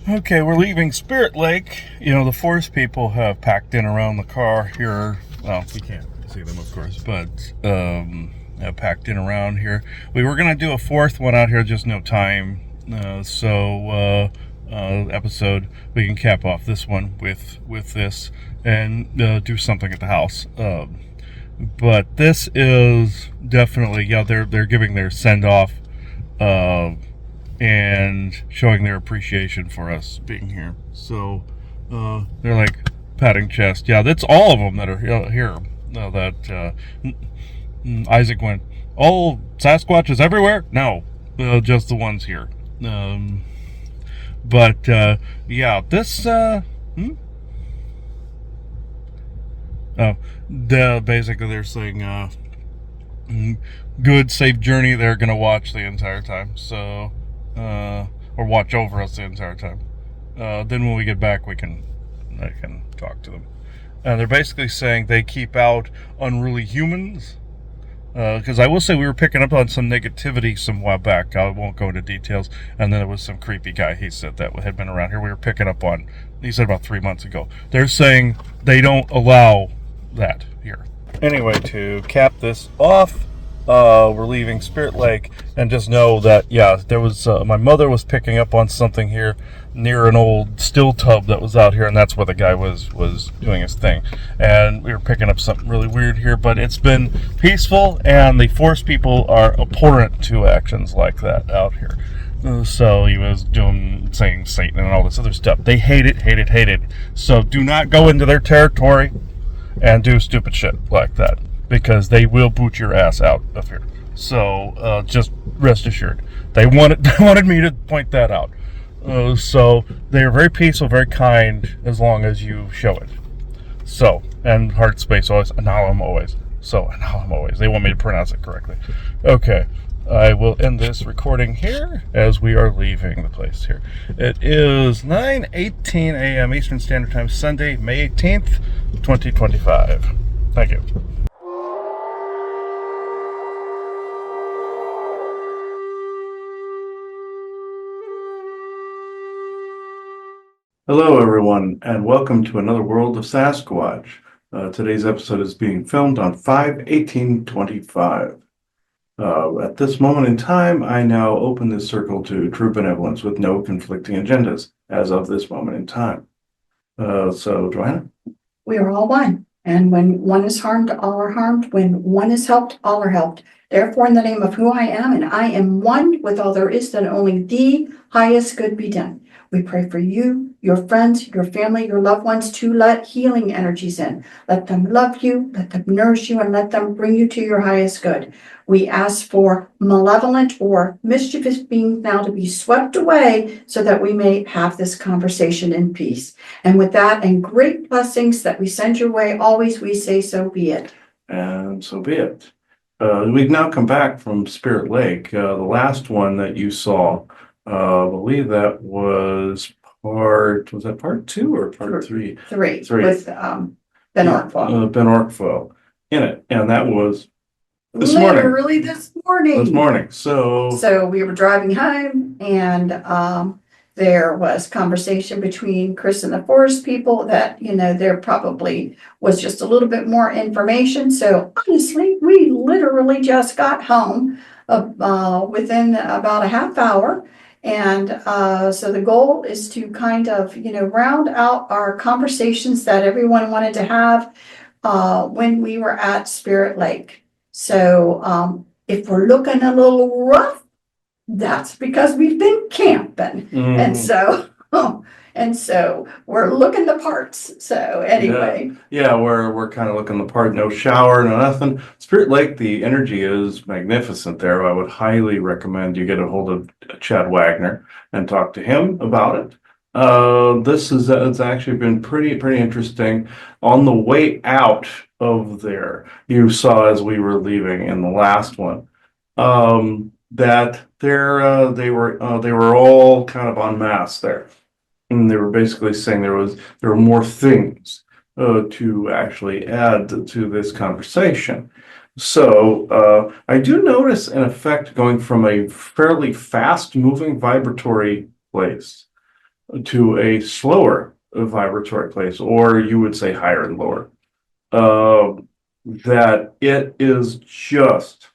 Okay, we're leaving Spirit Lake. You know, the forest people have packed in around the car here. Well, you can't see them, of course, but have packed in around here. We were going to do a fourth one out here, just no time. Episode, we can cap off this one with this and do something at the house. But this is definitely, yeah, they're giving their send off. And showing their appreciation for us being here. So they're like patting chest. Yeah, that's all of them that are here. Isaac went, "Oh, Sasquatch is everywhere?" No, just the ones here. Yeah, this. Basically they're saying, good, safe journey. They're gonna watch the entire time. So. Or watch over us the entire time. Then when we get back, I can talk to them. They're basically saying they keep out unruly humans. Because I will say we were picking up on some negativity some while back. I won't go into details. And then there was some creepy guy, he said, that had been around here. We were picking up on, he said about 3 months ago. They're saying they don't allow that here. Anyway, to cap this off, we're leaving Spirit Lake, and just know that, yeah, there was, my mother was picking up on something here near an old still tub that was out here, and that's where the guy was doing his thing. And we were picking up something really weird here, but it's been peaceful, and the forest people are abhorrent to actions like that out here. So he was saying Satan and all this other stuff. They hate it, hate it, hate it. So do not go into their territory and do stupid shit like that, because they will boot your ass out of here. So just rest assured. They wanted me to point that out. So they are very peaceful, very kind, as long as you show it. So, and heart space always, analum always. So, analum always. They want me to pronounce it correctly. Okay. I will end this recording here as we are leaving the place here. It is 9:18 a.m. Eastern Standard Time, Sunday, May 18th, 2025. Thank you. Hello, everyone, and welcome to another World of Sasquatch. Today's episode is being filmed on 5/18/25. At this moment in time, I now open this circle to true benevolence with no conflicting agendas as of this moment in time. So, Joanna? We are all one. And when one is harmed, all are harmed. When one is helped, all are helped. Therefore, in the name of who I am, and I am one with all there is, that only the highest good be done. We pray for you, your friends, your family, your loved ones, to let healing energies in. Let them love you, let them nourish you, and let them bring you to your highest good. We ask for malevolent or mischievous beings now to be swept away so that we may have this conversation in peace. And with that and great blessings that we send your way, always we say, so be it. And so be it. We've now come back from Spirit Lake. The last one that you saw, I believe that was that part 2 or part 3? Three. With Ben Orkfall. Ben Orkfall in it. And that was this Literally this morning. This morning. So we were driving home, and there was conversation between Chris and the forest people that, there probably was just a little bit more information. So honestly, we literally just got home within about a half hour. And so the goal is to kind of, round out our conversations that everyone wanted to have when we were at Spirit Lake. So if we're looking a little rough, that's because we've been camping. And so we're looking the parts. So anyway. Yeah, we're kind of looking the part. No shower, no nothing. Spirit Lake, the energy is magnificent there. I would highly recommend you get a hold of Chad Wagner and talk to him about it. It's actually been pretty interesting. On the way out of there, you saw as we were leaving in the last one, that they were all kind of en masse there, and they were basically saying there were more things to actually add to this conversation. So I do notice an effect going from a fairly fast moving vibratory place to a slower vibratory place, or you would say higher and lower. Uh, that it is just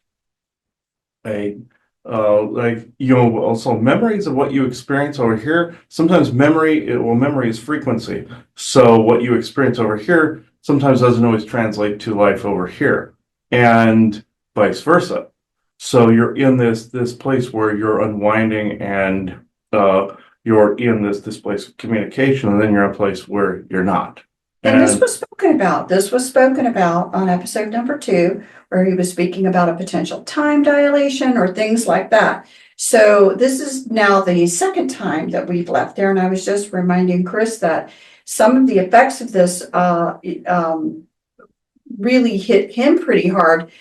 a like, also memories of what you experience over here. Sometimes memory is frequency. So what you experience over here sometimes doesn't always translate to life over here, and vice versa. So you're in this place where you're unwinding, and you're in this place of communication, and then you're in a place where you're not. And this And was spoken about. This was spoken about on episode number 2, where he was speaking about a potential time dilation or things like that. So this is now the second time that we've left there. And I was just reminding Chris that some of the effects of this really hit him pretty hard,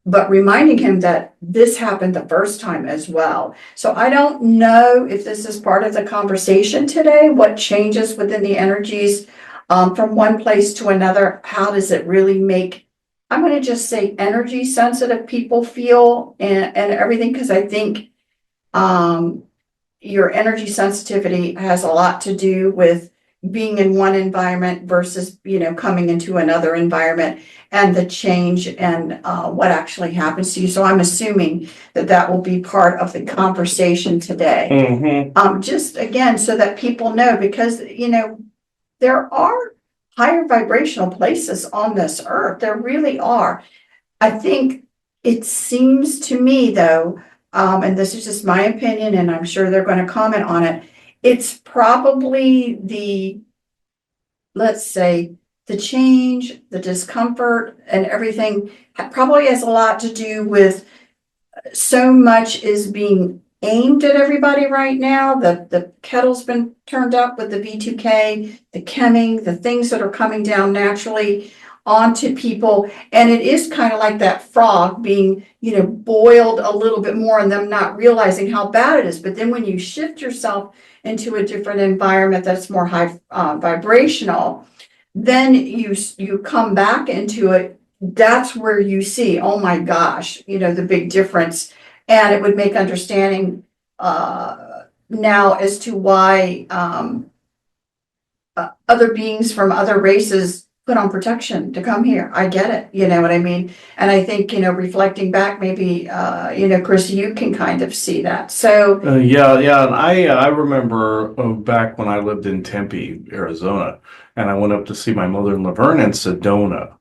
but reminding him that this happened the first time as well. So I don't know if this is part of the conversation today, what changes within the energies from one place to another. How does it really make, I'm going to just say, energy sensitive people feel, and everything? Because I think your energy sensitivity has a lot to do with being in one environment versus, coming into another environment, and the change, and what actually happens to you. So I'm assuming that that will be part of the conversation today. Just again, so that people know, because, there are higher vibrational places on this earth. There really are. I think it seems to me, though, and this is just my opinion, and I'm sure they're going to comment on it, it's probably let's say, the change, the discomfort, and everything probably has a lot to do with so much is being aimed at everybody right now. The kettle's been turned up with the V2K, the chemming, the things that are coming down naturally onto people. And it is kind of like that frog being, boiled a little bit more, and them not realizing how bad it is. But then when you shift yourself into a different environment that's more high vibrational, then you come back into it. That's where you see, oh my gosh, the big difference. And it would make understanding now as to why other beings from other races put on protection to come here. I get it, you know what I mean? And I think, reflecting back, maybe, Chris, you can kind of see that. So, yeah, and I remember back when I lived in Tempe, Arizona, and I went up to see my mother in Laverne and Sedona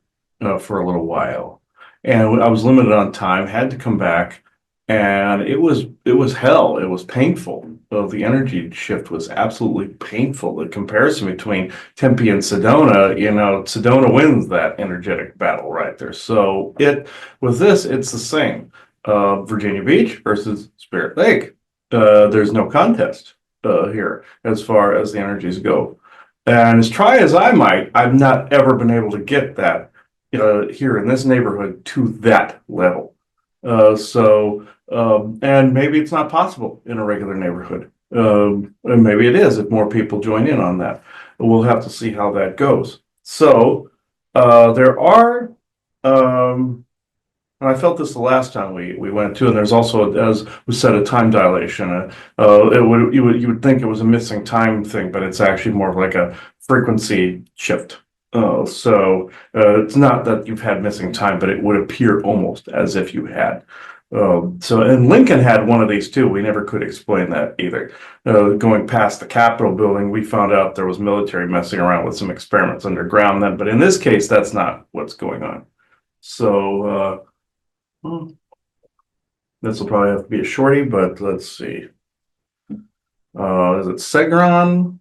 for a little while, and I was limited on time, had to come back, and it was hell. It was painful. The energy shift was absolutely painful. The comparison between Tempe and Sedona, Sedona wins that energetic battle right there. So with this, it's the same. Virginia Beach versus Spirit Lake. There's no contest here as far as the energies go. And as try as I might, I've not ever been able to get that here in this neighborhood to that level. And maybe it's not possible in a regular neighborhood. And maybe it is if more people join in on that. We'll have to see how that goes. So there are and I felt this the last time we went to, and there's also, as we said, a time dilation. You would think it was a missing time thing, but it's actually more like a frequency shift. It's not that you've had missing time, but it would appear almost as if you had. And Lincoln had one of these too. We never could explain that either. Going past the Capitol building, we found out there was military messing around with some experiments underground then, but in this case, that's not what's going on. So, this will probably have to be a shorty, but let's see. Is it Segron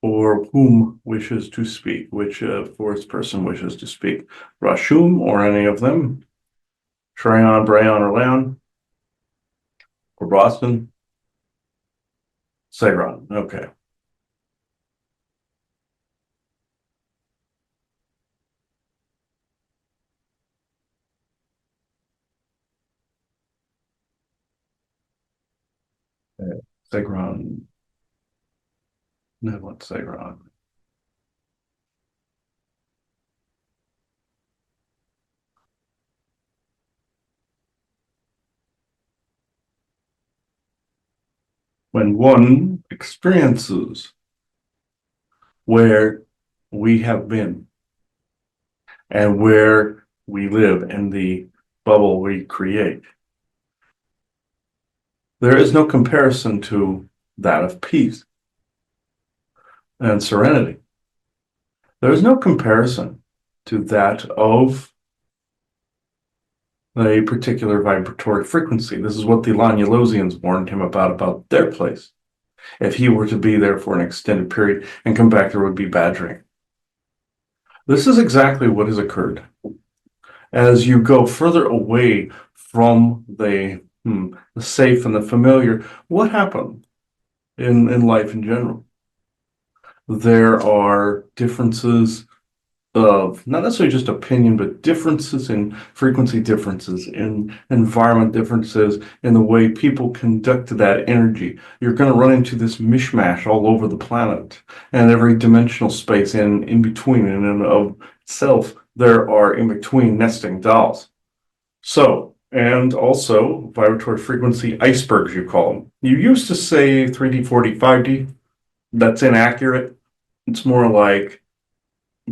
or whom wishes to speak? Which fourth person wishes to speak? Rashum or any of them? Treyon, Brayon, or Leon? Or Boston? Segron, okay. Segron. No, what Segron? When one experiences where we have been and where we live and the bubble we create. There is no comparison to that of peace and serenity. There is no comparison to that of a particular vibratory frequency. This is what the Lanyalosians warned him about their place. If he were to be there for an extended period and come back, there would be badgering. This is exactly what has occurred. As you go further away from the safe and the familiar, what happened in life in general? There are differences of not necessarily just opinion, but differences in frequency, differences in environment, differences in the way people conduct that energy. You're going to run into this mishmash all over the planet, and every dimensional space in between and in of itself, there are in between nesting dolls. So, and also vibratory frequency icebergs, you call them. You used to say 3D, 4D, 5D. That's inaccurate. It's more like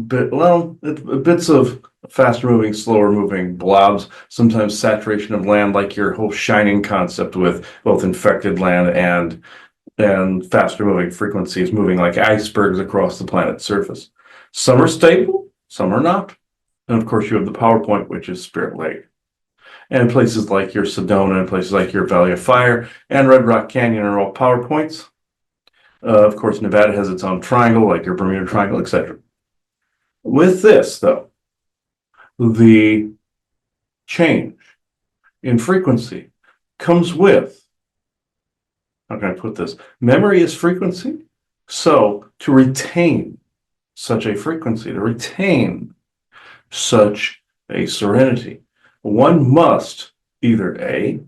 bits of faster moving, slower moving blobs, sometimes saturation of land, like your whole shining concept with both infected land and faster moving frequencies moving like icebergs across the planet's surface. Some are stable, some are not. And of course you have the PowerPoint, which is Spirit Lake. And places like your Sedona and places like your Valley of Fire and Red Rock Canyon are all PowerPoints. Of course, Nevada has its own triangle, like your Bermuda Triangle, etc. With this, though, the change in frequency comes with, how can I put this? Memory is frequency. So to retain such a frequency, to retain such a serenity, one must either A,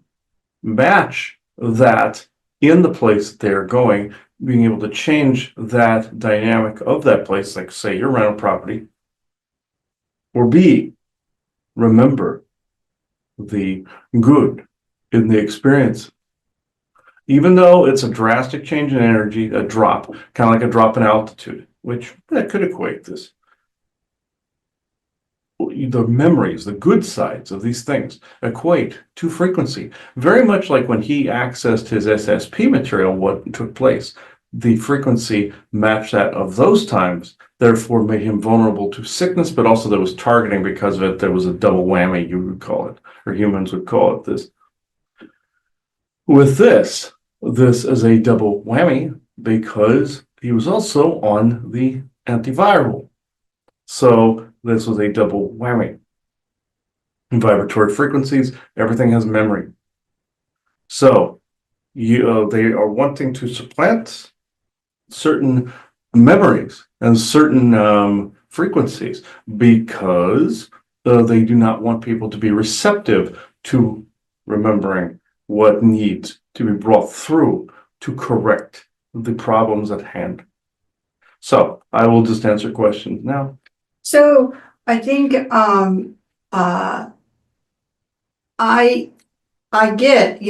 match that in the place that they're going, being able to change that dynamic of that place, like say your rental property, or B, remember the good in the experience. Even though it's a drastic change in energy, a drop, kind of like a drop in altitude, which that could equate this. The memories, the good sides of these things equate to frequency. Very much like when he accessed his SSP material, what took place. The frequency matched that of those times, therefore made him vulnerable to sickness, but also there was targeting because of it. There was a double whammy, you would call it, or humans would call it this. With this is a double whammy because he was also on the antiviral. So this was a double whammy. In vibratory frequencies, everything has memory. So they are wanting to supplant certain memories and certain frequencies because they do not want people to be receptive to remembering what needs to be brought through to correct the problems at hand. So I will just answer questions now. So I think I get,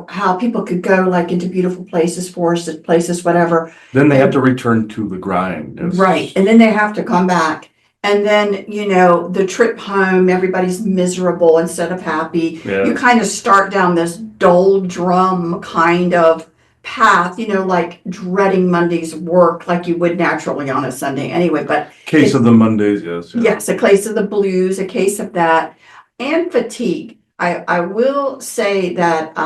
how people could go like into beautiful places, forested places, whatever. Then they have to return to the grind. Right. And then they have to come back. And then, the trip home, everybody's miserable instead of happy. Yeah. You kind of start down this doldrum kind of path, like dreading Monday's work like you would naturally on a Sunday anyway. But Case of the Mondays, yes. Yeah. yes, a case of the blues, a case of that, and fatigue. I will say that,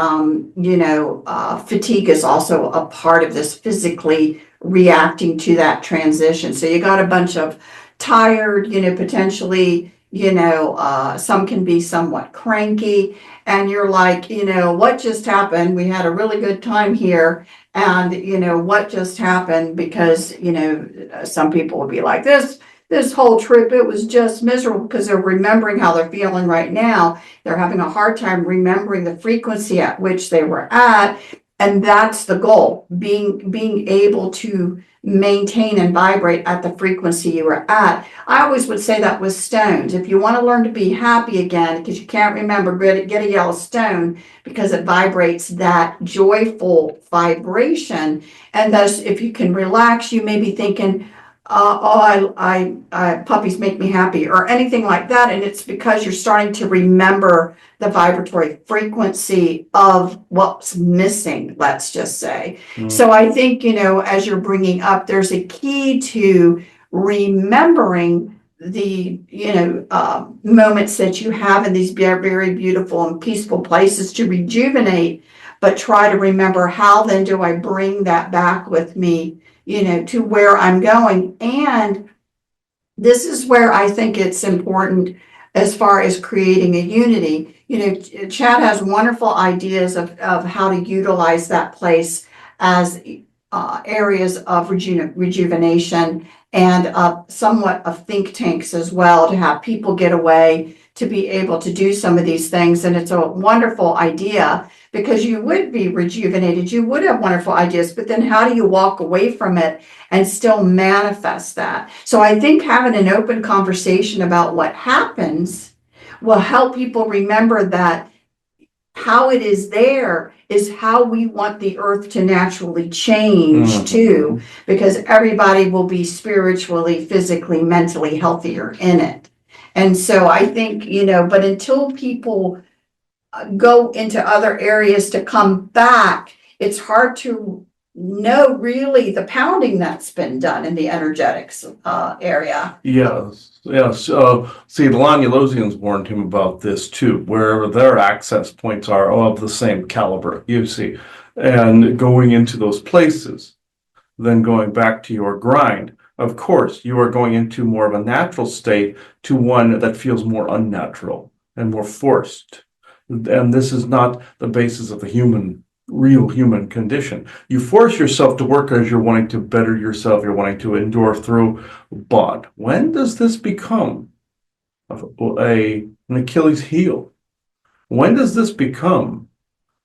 fatigue is also a part of this physically reacting to that transition. So you got a bunch of tired, potentially, some can be somewhat cranky, and you're like, what just happened? We had a really good time here, and what just happened? Because some people will be like this whole trip, it was just miserable because they're remembering how they're feeling right now. They're having a hard time remembering the frequency at which they were at. And that's the goal, being able to maintain and vibrate at the frequency you are at. I always would say that with stones. If you want to learn to be happy again, because you can't remember, get a yellow stone because it vibrates that joyful vibration. And thus, if you can relax, you may be thinking, puppies make me happy, or anything like that. And it's because you're starting to remember the vibratory frequency of what's missing, let's just say. So I think, as you're bringing up, there's a key to remembering the, moments that you have in these very beautiful and peaceful places to rejuvenate, but try to remember, how then do I bring that back with me, to where I'm going. And this is where I think it's important as far as creating a unity. Chad has wonderful ideas of how to utilize that place as areas of rejuvenation and somewhat of think tanks as well, to have people get away to be able to do some of these things. And it's a wonderful idea, because you would be rejuvenated, you would have wonderful ideas, but then how do you walk away from it and still manifest that? So I think having an open conversation about what happens will help people remember that how it is there is how we want the earth to naturally change too, because everybody will be spiritually, physically, mentally healthier in it. And so I think, but until people go into other areas to come back, it's hard to know really the pounding that's been done in the energetics area. Yes. See, the Lonulosians warned him about this too, wherever their access points are of the same caliber, you see, and going into those places, then going back to your grind. Of course, you are going into more of a natural state to one that feels more unnatural and more forced. And this is not the basis of the real human condition. You force yourself to work as you're wanting to better yourself, you're wanting to endure through. But when does this become an Achilles heel? When does this become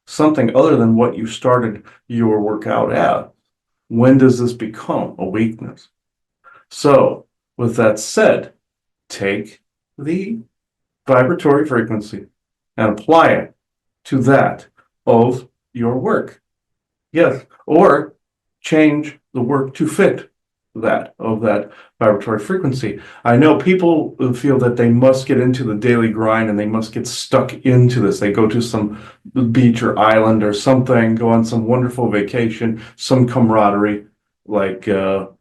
something other than what you started your workout at? When does this become a weakness? So, with that said, take the vibratory frequency and apply it to that of your work. Yes, or change the work to fit that of that vibratory frequency. I know people feel that they must get into the daily grind and they must get stuck into this. They go to some beach or island or something, go on some wonderful vacation, some camaraderie, like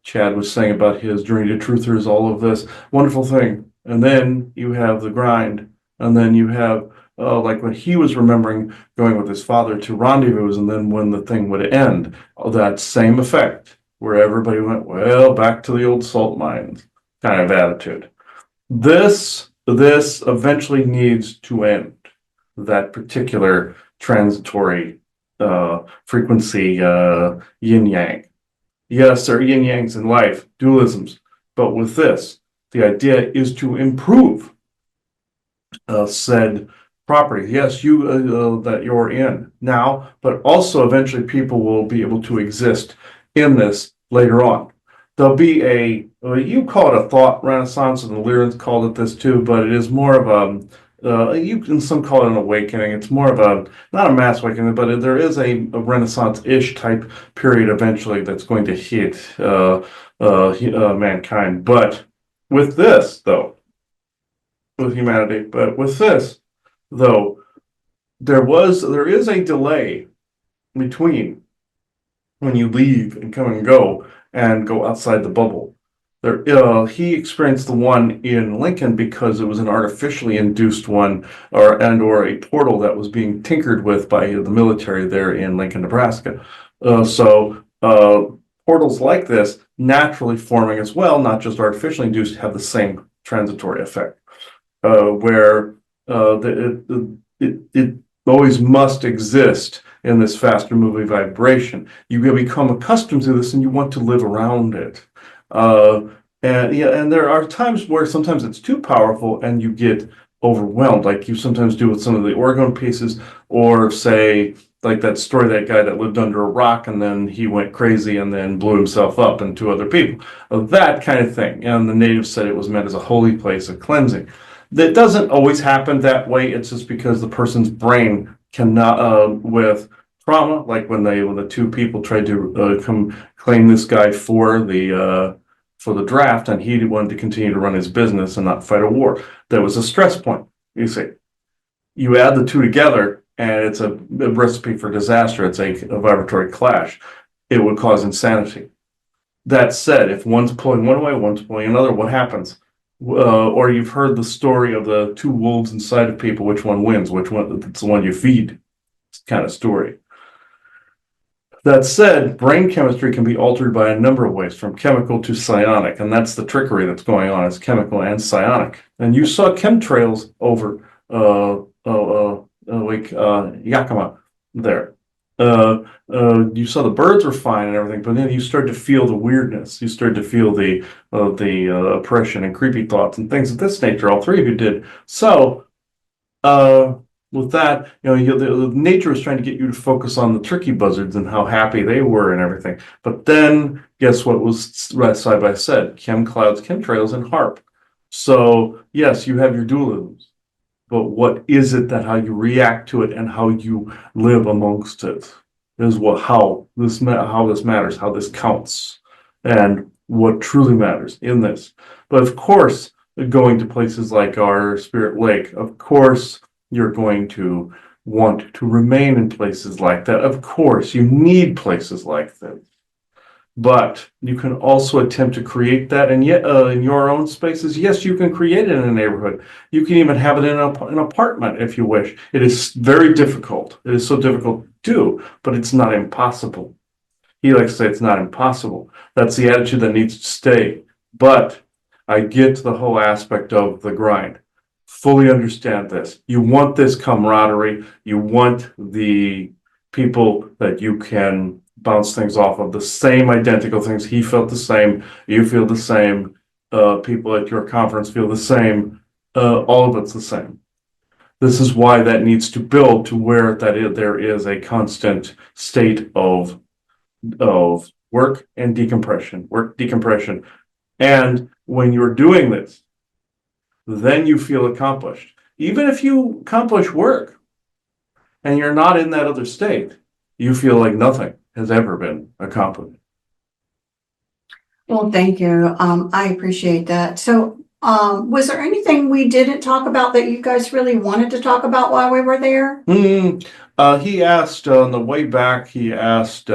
Chad was saying about his journey to truthers, all of this wonderful thing. And then you have the grind, and then you have like when he was remembering going with his father to rendezvous, and then when the thing would end, that same effect where everybody went, well, back to the old salt mines kind of attitude. This eventually needs to end, that particular transitory frequency yin yang. Yes, there are yin yangs in life, dualisms, but with this, the idea is to improve said property. Yes, you that you're in now, but also eventually people will be able to exist in this later on. There'll be you call it a thought renaissance, and the Lyrans called it this too, but it is more of a you can some call it an awakening. It's more of a, not a mass awakening, but there is a Renaissance-ish type period eventually that's going to hit mankind. But with this, though, with humanity, but with this, though, there is a delay between when you leave and come and go outside the bubble. He experienced the one in Lincoln because it was an artificially induced one, or a portal that was being tinkered with by the military there in Lincoln, Nebraska. So portals like this naturally forming as well, not just artificially induced, have the same transitory effect, where it always must exist in this faster moving vibration. You become accustomed to this and you want to live around it. And there are times where sometimes it's too powerful and you get overwhelmed, like you sometimes do with some of the orgone pieces, or say Like that story, that guy that lived under a rock and then he went crazy and then blew himself up and two other people. That kind of thing. And the natives said it was meant as a holy place of cleansing. That doesn't always happen that way. It's just because the person's brain cannot, with trauma, like when the two people tried to come claim this guy for the draft, and he wanted to continue to run his business and not fight a war. There was a stress point. You see, you add the two together, and it's a recipe for disaster. It's a vibratory clash. It would cause insanity. That said, if one's pulling one way, one's pulling another, what happens? Or you've heard the story of the two wolves inside of people. Which one wins? Which one? It's the one you feed. It's kind of story. That said, brain chemistry can be altered by a number of ways, from chemical to psionic, and that's the trickery that's going on. It's chemical and psionic. And you saw chemtrails over Yakima there. You saw the birds were fine and everything, but then you start to feel the weirdness. You start to feel the oppression and creepy thoughts and things of this nature. All three of you did. So, with that, the nature is trying to get you to focus on the turkey buzzards and how happy they were and everything. But then, guess what was right side by side? Chem clouds, chemtrails, and HARP. So, yes, you have your dualisms. But what is it that how you react to it and how you live amongst it is how this matters, how this counts, and what truly matters in this. But of course, going to places like our Spirit Lake, of course, you're going to want to remain in places like that. Of course, you need places like that. But you can also attempt to create that, and yet in your own spaces. Yes, you can create it in a neighborhood. You can even have it in an apartment if you wish. It is very difficult. It is so difficult to do, but it's not impossible. He likes to say it's not impossible. That's the attitude that needs to stay. But I get to the whole aspect of the grind. Fully understand this. You want this camaraderie. You want the people that you can bounce things off of, the same identical things. He felt the same. You feel the same. People at your conference feel the same. All of it's the same. This is why that needs to build to where there is a constant state of work and decompression. And when you're doing this, then you feel accomplished. Even if you accomplish work and you're not in that other state, you feel like nothing has ever been accomplished. Well, thank you. I appreciate that. So, was there anything we didn't talk about that you guys really wanted to talk about while we were there? He asked on the way back, he asked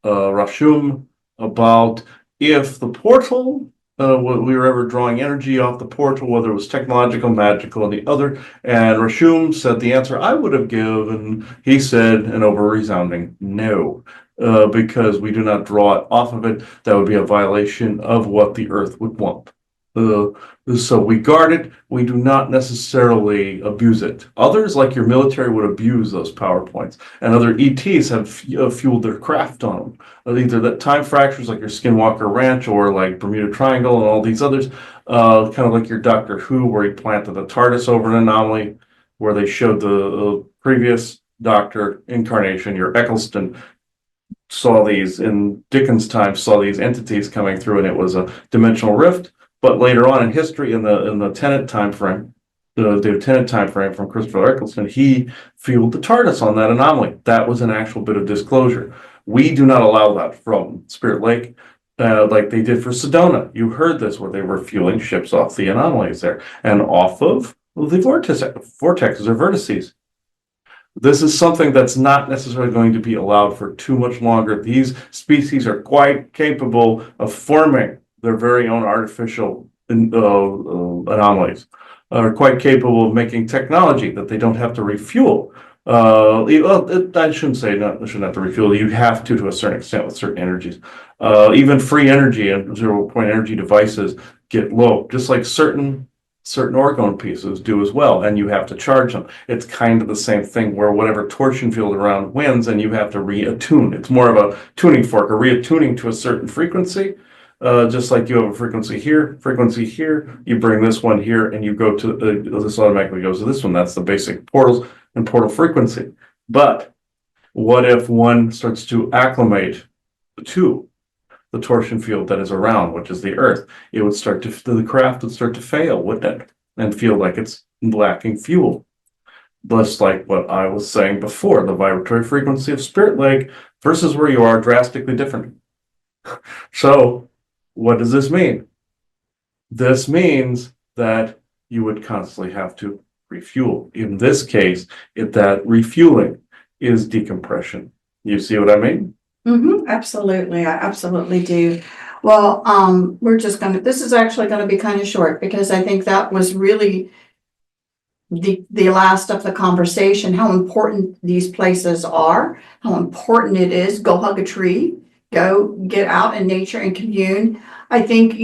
Rashum about if the portal, we were ever drawing energy off the portal, whether it was technological, magical, and the other. And Rashum said the answer I would have given, he said, an over resounding no, because we do not draw it off of it. That would be a violation of what the earth would want. So we guard it. We do not necessarily abuse it. Others, like your military, would abuse those PowerPoints, and other ETs have fueled their craft on them. Either that time fractures, like your Skinwalker Ranch, or like Bermuda Triangle, and all these others. Kind of like your Doctor Who, where he planted the TARDIS over an anomaly, where they showed the previous Doctor incarnation. Your Eccleston saw these in Dickens' time, saw these entities coming through, and it was a dimensional rift. But later on in history, in the Tennant time frame, the Tennant time frame from Christopher Eccleston, he fueled the TARDIS on that anomaly. That was an actual bit of disclosure. We do not allow that from Spirit Lake, like they did for Sedona. You heard this, where they were fueling ships off the anomalies there and off of the vortexes or vertices. This is something that's not necessarily going to be allowed for too much longer. These species are quite capable of forming their very own artificial anomalies, are quite capable of making technology that they don't have to refuel. I shouldn't say not, they shouldn't have to refuel. You have to a certain extent with certain energies. Even free energy and 0-point energy devices get low, just like certain orgone pieces do as well, and you have to charge them. It's kind of the same thing, where whatever torsion field around wins, and you have to reattune. It's more of a tuning fork, a reattuning to a certain frequency. Just like you have a frequency here, you bring this one here, and you go to this automatically goes to this one. That's the basic portals and portal frequency. But What if one starts to acclimate to the torsion field that is around, which is the earth? It would start to, the craft would start to fail, wouldn't it? And feel like it's lacking fuel. Just like what I was saying before, the vibratory frequency of Spirit Lake versus where you are drastically different. So, what does this mean? This means that you would constantly have to refuel. In this case, that refueling is decompression. You see what I mean? Absolutely, I absolutely do. Well, this is actually gonna be kind of short, because I think that was really the last of the conversation, how important these places are, how important it is. Go hug a tree, go get out in nature and commune. I think,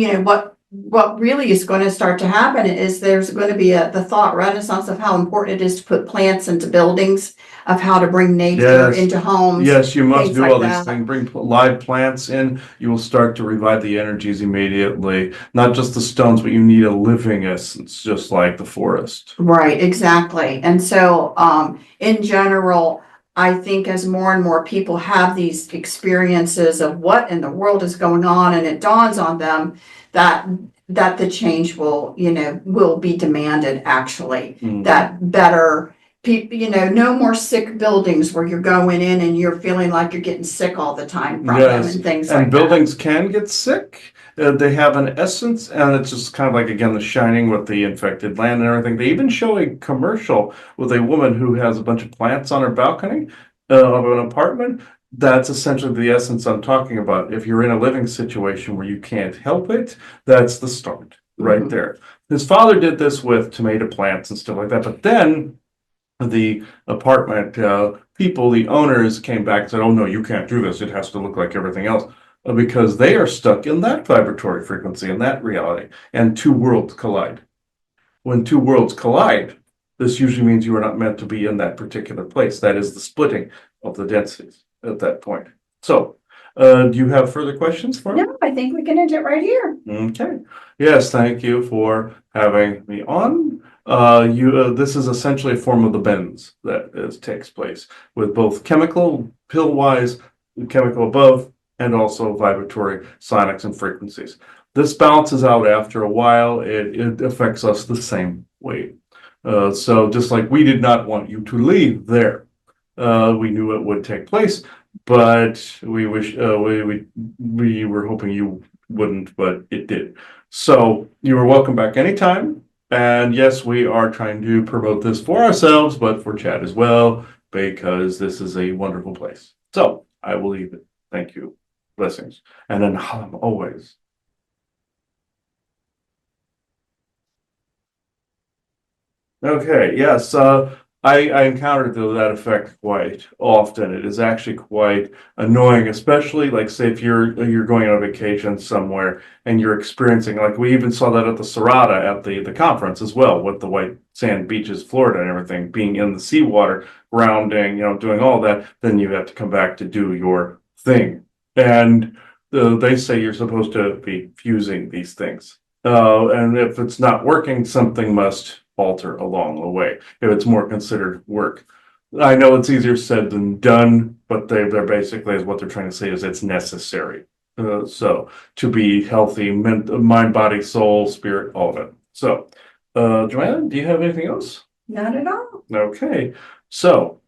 what really is going to start to happen is there's going to be the thought renaissance of how important it is to put plants into buildings, of how to bring nature Yes. into homes. Yes, you must things do like all these that. things. Bring live plants in. You will start to revive the energies immediately. Not just the stones, but you need a living essence, just like the forest. Right, exactly. And so, in general, I think as more and more people have these experiences of what in the world is going on, and it dawns on them that the change will be demanded, actually. That better people, no more sick buildings where you're going in and you're feeling like you're getting sick all the time from them and things like And buildings can get sick. They have an essence, and it's just kind of like, again, The Shining with the infected land and everything. They even show a commercial with a woman who has a bunch of plants on her balcony of an apartment. That's essentially the essence I'm talking about. If you're in a living situation where you can't help it, that's the start right there. His father did this with tomato plants and stuff like that, but then the apartment people, the owners, came back and said, "Oh no, you can't do this. It has to look like everything else," because they are stuck in that vibratory frequency, in that reality, and two worlds collide. When two worlds collide, this usually means you are not meant to be in that particular place. That is the splitting of the densities at that point. So, do you have further questions for me? No, I think we can end it right here. Okay. Yes, thank you for having me on. This is essentially a form of the bends that takes place with both chemical, pill-wise, chemical above, and also vibratory sonics and frequencies. This balances out after a while. It affects us the same way. So just like we did not want you to leave there, we knew it would take place, but we wish we were hoping you wouldn't, but it did. So you are welcome back anytime. And yes, we are trying to promote this for ourselves, but for Chad as well, because this is a wonderful place. So I will leave it. Thank you. Blessings. And then always. Okay, yes. I encountered that effect quite often. It is actually quite annoying, especially like say if you're going on a vacation somewhere and you're experiencing, like we even saw that at the Serrata at the conference as well, with the white sand beaches, Florida and everything, being in the seawater, grounding, doing all that, then you have to come back to do your thing. And they say you're supposed to be fusing these things. And if it's not working, something must alter along the way if it's more considered work. I know it's easier said than done, but they're basically is what they're trying to say is it's necessary. So to be healthy, mind, body, soul, spirit, all of it. So, Joanna, do you have anything else? Not at all. Okay, so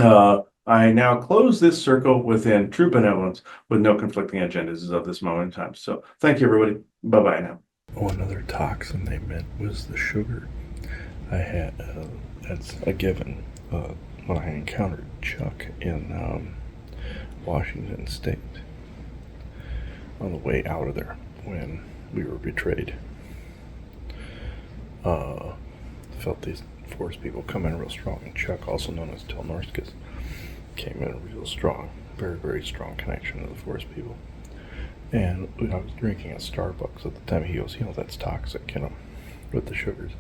I now close this circle within true benevolence with no conflicting agendas as of this moment in time. So thank you, everybody. Bye-bye now. One other toxin they meant was the sugar. I had, that's a given. When I encountered Chuck in Washington State on the way out of there when we were betrayed. Felt these force people come in real strong, and Chuck, also known as Tel Norskis, came in real strong, very, very strong connection to the force people. And I was drinking at Starbucks at the time. He goes, that's toxic, with the sugars.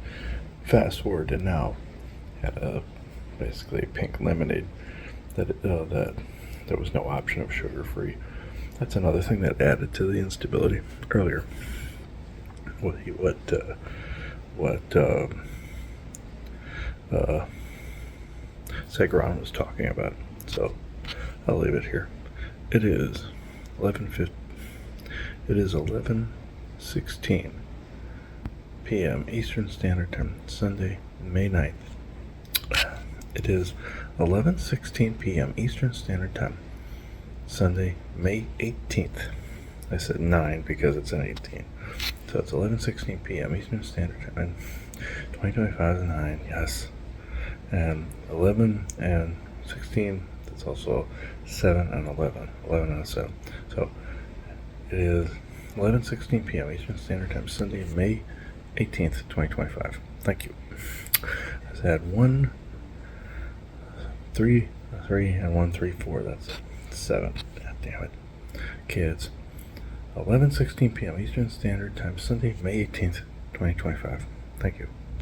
Fast forward to now, had basically pink lemonade that there was no option of sugar-free. That's another thing that added to the instability earlier. What Segron was talking about. So I'll leave it here. It is 11:50. It is 11:16 p.m. Eastern Standard Time, Sunday, May 9th. It is 11:16 p.m. Eastern Standard Time, Sunday, May 18th. I said 9 because it's an 18. So it's 11:16 p.m. Eastern Standard Time, and 2025 is 9, yes. And 11 and 16, that's also 7 and 11. 11 and 7. So it is 11:16 p.m. Eastern Standard Time, Sunday, May 18th, 2025. Thank you. I had 1, 3, 3, and 1, 3, 4. That's 7. God damn it. Kids. 11:16 p.m. Eastern Standard Time, Sunday, May 18th, 2025. Thank you.